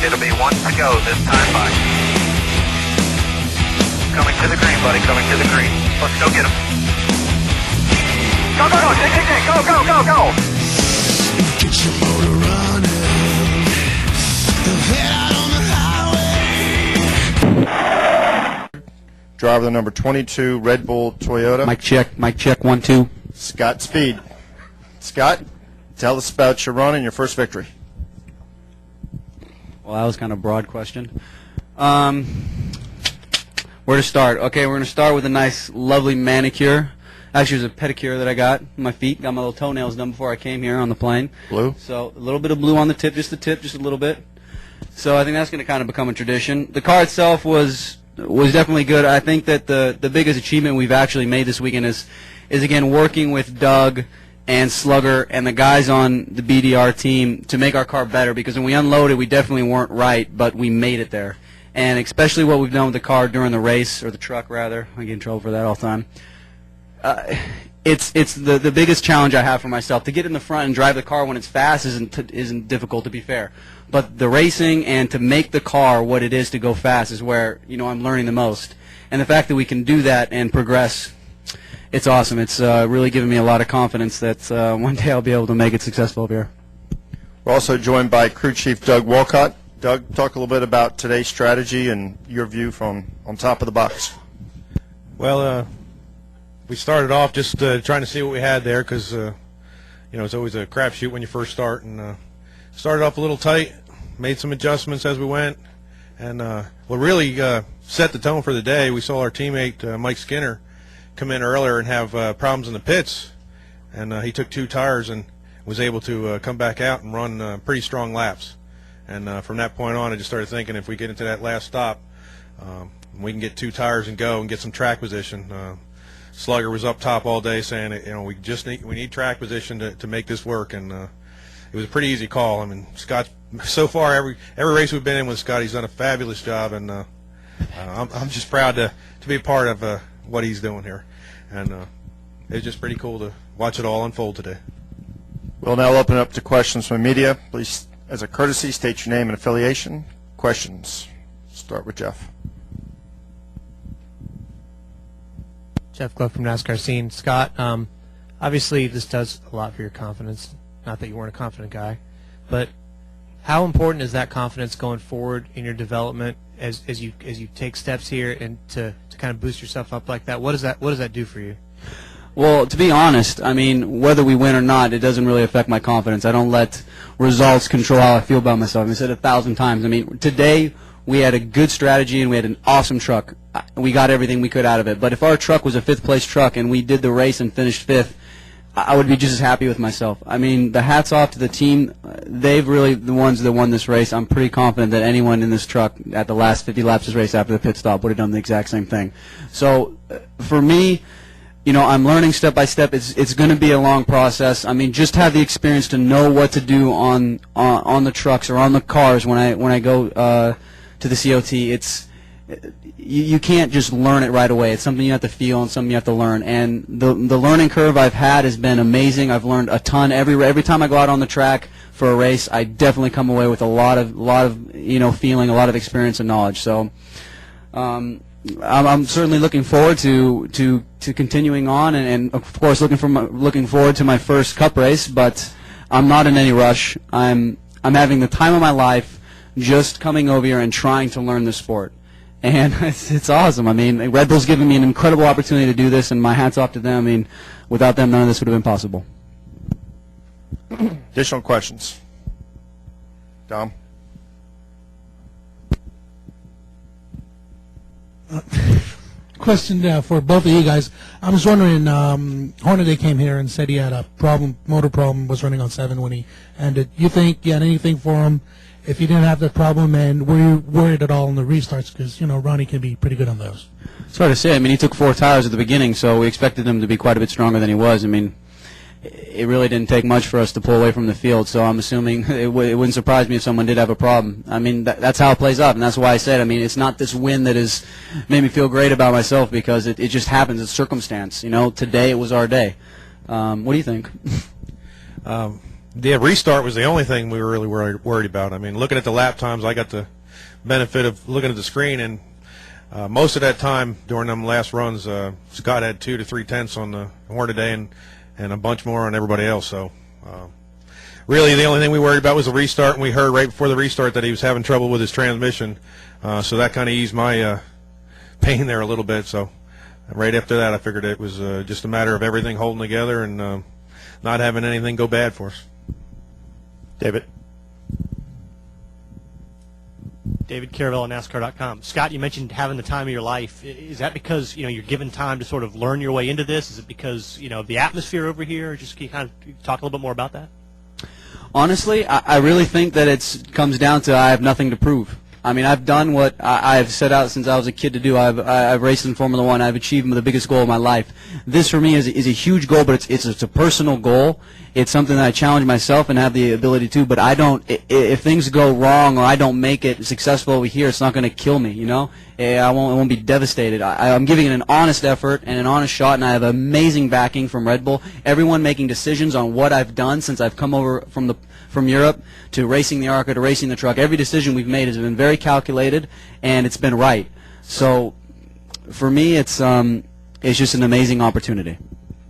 It'll be one to go this time by. Coming to the green, buddy, coming to the green. Let's go get him. Go, go, go, take, go, go, go, go. Get your motor running. Head out on the highway. Driver the number 22 Red Bull Toyota. Mic check, 1, 2. Scott Speed. Scott, tell us about your run and your first victory. Well, that was kind of a broad question. Where to start? Okay, we're going to start with a nice, lovely manicure. Actually, it was a pedicure that I got on my feet. Got my little toenails done before I came here on the plane. Blue? So a little bit of blue on the tip, just a little bit. So I think that's going to kind of become a tradition. The car itself was definitely good. I think that the biggest achievement we've actually made this weekend is again working with Doug and Slugger and the guys on the BDR team to make our car better, because when we unloaded, we definitely weren't right, but we made it there. And especially what we've done with the car during the race, or the truck rather. I get in trouble for that all the time. It's the biggest challenge I have for myself. To get in the front and drive the car when it's fast isn't difficult, to be fair. But the racing and to make the car what it is to go fast is where I'm learning the most. And the fact that we can do that and progress, it's awesome. It's really given me a lot of confidence that one day I'll be able to make it successful up here. We're also joined by Crew Chief Doug Walcott. Doug, talk a little bit about today's strategy and your view from on top of the box. Well, we started off just trying to see what we had there, because it's always a crapshoot when you first start, and started off a little tight, made some adjustments as we went, and what really set the tone for the day, we saw our teammate Mike Skinner come in earlier and have problems in the pits, and he took 2 tires and was able to come back out and run pretty strong laps. And from that point on, I just started thinking, if we get into that last stop, we can get 2 tires and go and get some track position. Slugger was up top all day saying, we need track position to make this work, and it was a pretty easy call. I mean, Scott, so far every race we've been in with Scott, he's done a fabulous job, and I'm just proud to be a part of what he's doing here, and it's just pretty cool to watch it all unfold today. We'll now open it up to questions from the media. Please, as a courtesy, state your name and affiliation. Questions. Start with Jeff. Jeff Gluck from NASCAR Scene. Scott, obviously this does a lot for your confidence. Not that you weren't a confident guy, but how important is that confidence going forward in your development as you take steps here and to kind of boost yourself up like that? What does that do for you? Well, to be honest, I mean, whether we win or not, it doesn't really affect my confidence. I don't let results control how I feel about myself. I've said it 1,000 times. I mean, today we had a good strategy and we had an awesome truck. We got everything we could out of it. But if our truck was a 5th place truck and we did the race and finished 5th, I would be just as happy with myself. I mean, the hats off to the team. They've really the ones that won this race. I'm pretty confident that anyone in this truck at the last 50 laps of this race after the pit stop would have done the exact same thing. So for me, I'm learning step by step. It's going to be a long process. I mean, just have the experience to know what to do on the trucks or on the cars when I go to the COT. You can't just learn it right away. It's something you have to feel and something you have to learn. And the learning curve I've had has been amazing. I've learned a ton. Every time I go out on the track for a race, I definitely come away with a lot of feeling, a lot of experience and knowledge. So I'm certainly looking forward to continuing on, and of course looking forward to my first Cup race. But I'm not in any rush. I'm having the time of my life, just coming over here and trying to learn the sport. And it's awesome. I mean, Red Bull's given me an incredible opportunity to do this, and my hat's off to them. I mean, without them, none of this would have been possible. Additional questions? Dom? Question for both of you guys. I was wondering, Hornaday came here and said he had a motor problem, was running on 7 when he ended. You think you had anything for him if you didn't have that problem, and were you worried at all in the restarts? Because, Ronnie can be pretty good on those. It's hard to say. I mean, he took 4 tires at the beginning, so we expected him to be quite a bit stronger than he was. I mean, it really didn't take much for us to pull away from the field, so I'm assuming it wouldn't surprise me if someone did have a problem. I mean, that's how it plays out, and that's why I said, I mean, it's not this win that has made me feel great about myself, because it just happens. It's circumstance. Today it was our day. What do you think? The restart was the only thing we were really worried about. I mean, looking at the lap times, I got the benefit of looking at the screen, and most of that time during them last runs, Scott had 2 to 3 tenths on the Hornaday and a bunch more on everybody else. So really the only thing we worried about was the restart, and we heard right before the restart that he was having trouble with his transmission. So that kind of eased my pain there a little bit. So right after that, I figured it was just a matter of everything holding together and not having anything go bad for us. David. David Caravella, NASCAR.com. Scott, you mentioned having the time of your life. Is that because you're given time to sort of learn your way into this? Is it because of the atmosphere over here? Just can you kind of talk a little bit more about that? Honestly, I really think that it comes down to I have nothing to prove. I mean, I've done what I've set out since I was a kid to do. I've raced in Formula One. I've achieved the biggest goal of my life. This for me is a huge goal, but it's a personal goal. It's something that I challenge myself and have the ability to. But I don't. If things go wrong or I don't make it successful over here, it's not going to kill me. I won't be devastated. I'm giving it an honest effort and an honest shot, and I have amazing backing from Red Bull. Everyone making decisions on what I've done since I've come over from Europe to racing the ARCA to racing the truck. Every decision we've made has been very calculated, and it's been right. So for me, it's just an amazing opportunity.